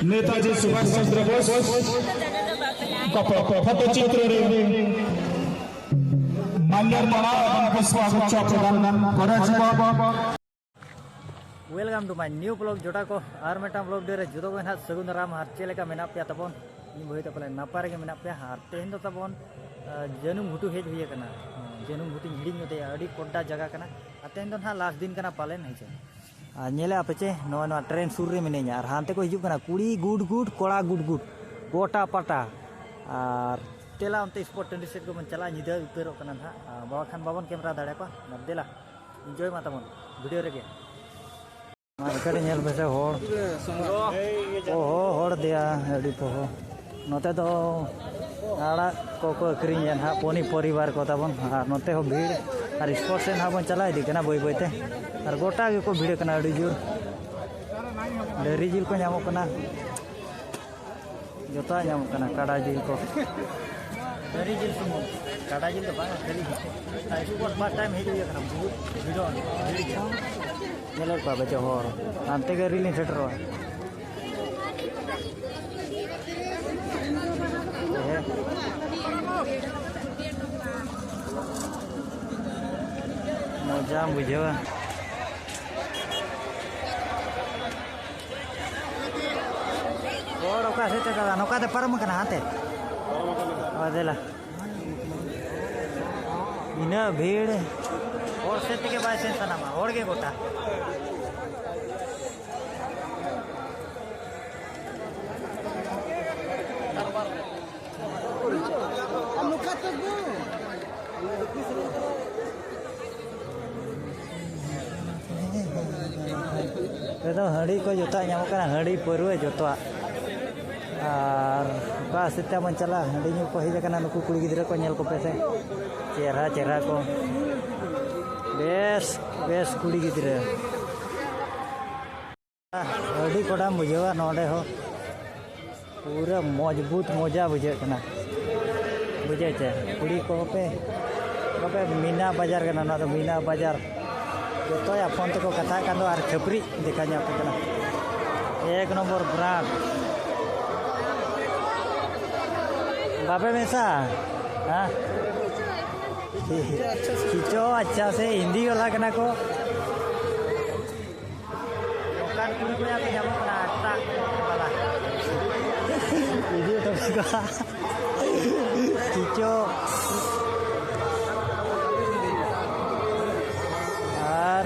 नेताजी सुभाष चंद्र बोस पटचित्र माल्यार्पण पुष्पगुच्छ प्रदान welcome to my new blog जोटा को और मेटा ब्लॉग डेरे जुदो को सगुन राम हर चेलेका मेना पे तबन भई तो पले नापार के मेना पे हर तेहन तो तबन जनुम हुटू हेज हुई कना जनुम हुटी हिडिंग होते अडी कोड्डा जगह कना तेहन तो ना लास्ट दिन कना पालेन है नेले आपचे नो ट्रेन सुर रे मिनेኛ और हानते को हिजुक कना कुड़ी गुड गुड कोड़ा गुड गुड गोटा पाटा और तेला उनते स्पॉट 27 को मन चला निदा उतरो कना ना बाखान बाबन कैमरा दाड़े को नदेला एंजॉय मा तबन वीडियो रे मार्केट नेल बेसे होड़ ओहो होड़ दिया अड़ी पोहो नोते तो आड़ा को अक्रिंग हा पोनी परिवार को तबन और नोते हो भीड़ और स्पोर्ट्स से ना बन चला इदी कना बई बईते और गोटा के को भीड़ कना अड़ी जोर डेरी जिल को नामो कना जोता नामो कना काड़ा जिल को डेरी जिल सुमो काड़ा जिल तो बांग डेरी स्पोर्ट पार्ट टाइम हे दिया कना बहुत भीड़ नेले को बचे होर अंते के रिलीज सेटर मजा बुझेवा और ओका से दादा नोका ते परम कना हाते अदेला इना भीड़ और सेट के बाद से सनामा और के गोटा तो हड़ी को जोता नामकना हड़ी परवे जोता और का सिता मन चला हड़ी को हेजना नुकु कुड़ी गिद्रा को नेल को पेसे चेहरा चेहरा को बेस बेस कुड़ी गिद्रा हड़ी कोड़ा बुझेवा नोडे हो पूरा मजबूत मजा बुझे कना बुझे चे कुड़ी को पे मीना बाजार कना ना तो मीना बाजार तो या फोन तक कथा कांदो और छपरी देखा पे कना एक नंबर ब्रांड बाबे मेसा हाँ खींचो अच्छा से हिंदी वाला कना को दुकान कुड़ी को यहाँ पे जामो कना ट्रक वाला वीडियो तो खींचो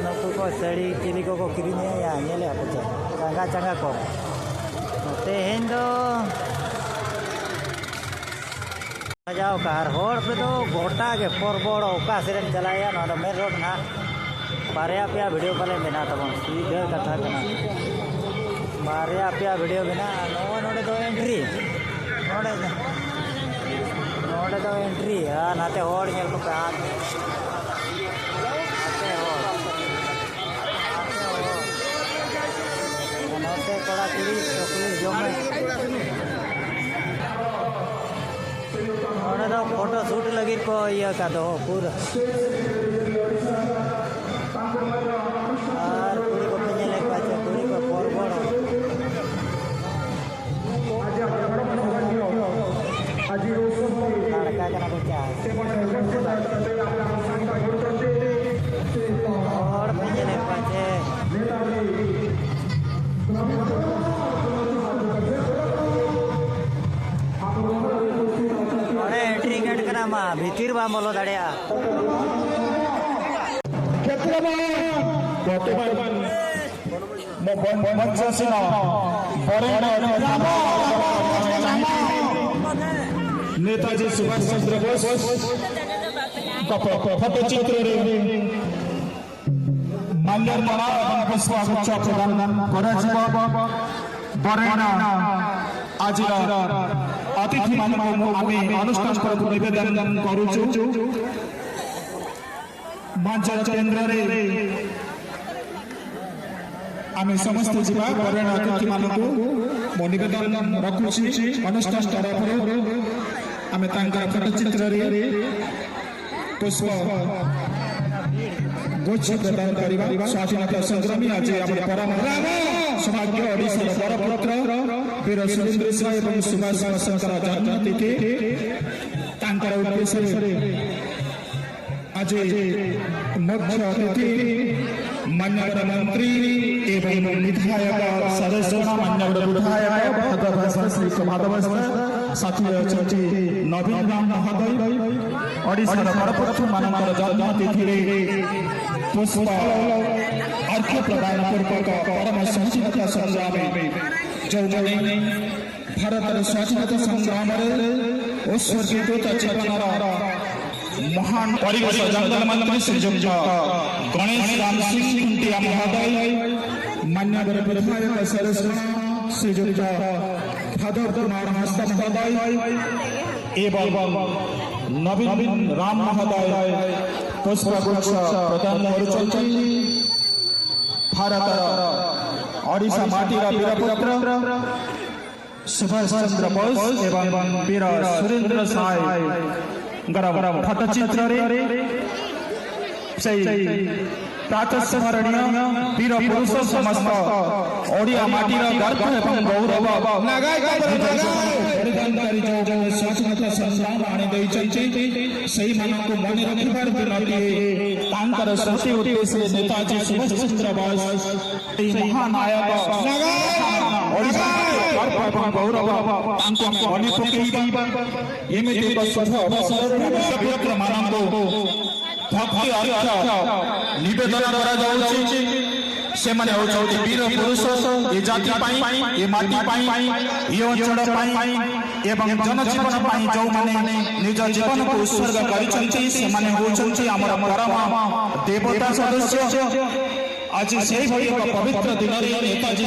नुकु को सड़ी चिली को किरीने या नेले आपे चंगा चंगा को तेहेन दो जाओ कार होड़ पे तो गोटा के परबड़ ओका सेरेन चलाया ना तो मेन रोड ना बारिया पे वीडियो पाले मेना तबन सीधे कथा कना बारिया पे वीडियो बिना नोडे तो एंट्री नोडे तो एंट्री नाते होड़ नेल को हाथ कोड़ा कुड़ी चॉकलेट जमे और तो फोटो शूट लगी को ये का दो पूरा और पूरी को पेने ले पाचे पूरी को फॉरवर्ड लड़का का को क्या और पेने ले पाचे एंट्री गेट कना मा भीतर बा मोलो दाड़िया नेताजी सुभाष चंद्र बोस पटचित्र माल्यार्पण पुष्पगुच्छ प्रदान आज अतिथि मान अनुष्ठान नवेदन करुचु मंचर केन्द्र आम समस्त जीवा बरण अतिथि मान नवेदन रखुची अनुष्ठान तरफ आम फोटोचित्र पुष्प गुच्छ प्रदान करिबा स्वाधीनता संग्रामी आज आम परम सौभाग्य ओडिशार बरपुत्र वीर सुरेंद्र साय एवं सुभाष बोसଙ୍କର जन्मतिथि तांकर उद्देश्य आज मुख्य अतिथि मान्यवर मंत्री एवं विधायक सदस्य मान्यवर विधायक भगवत श्री माधव साथी अच्छे नवीन राम महोदय ओडिशार बरपुत्र मानकर जन्मतिथि पुष्प अर्घ्य प्रदान पूर्वक परम स्वाधीनता संग्रामी जो भारत स्वाधीनता संग्राम उत्सर्गित जीवन महान परिवेश जंगल मंत्री श्रीजुक्त गणेश राम सिंह खुंटिया महोदय मान्यवर विधायक सदस्य श्रीजुक्त भादव कुमार हस्त महोदय एवं नवीन राम महोदय पुष्पगुच्छ प्रदान करुछन्ति भारत ओडिशा माटीर वीरपुत्र सुभाष चंद्र बोस एवं वीर सुरेंद्र साय फटचित्र प्रातस्मरणीय वीर पुरुष समस्त ओडिया माटीर गर्व एवं गौरव परिधानकारी जो स्वाधीनता संग्राम आनी सही मानक मन रखिबार दिनटिए तांकर स्मृति उद्देश्य नेताजी सुभाष चंद्र बोस महानायक ओडिशा गर्व एवं गौरव तांको मने पकेइबा एमिति एक शुभ अवसर व्यक्ति मानक भक्ति अर्घ्य निवेदन करा जाउछि से माने होउछथि वीर पुरुष ए जाति पाई ए माटी पाई ए अंचल पाई एवं जनजीवन पाई जो माने निज जीवन को उत्सर्ग करिसंति से माने होउछथि हमर परम देवता सदस्य आज सेहि भली एक पवित्र दिन रे नेताजी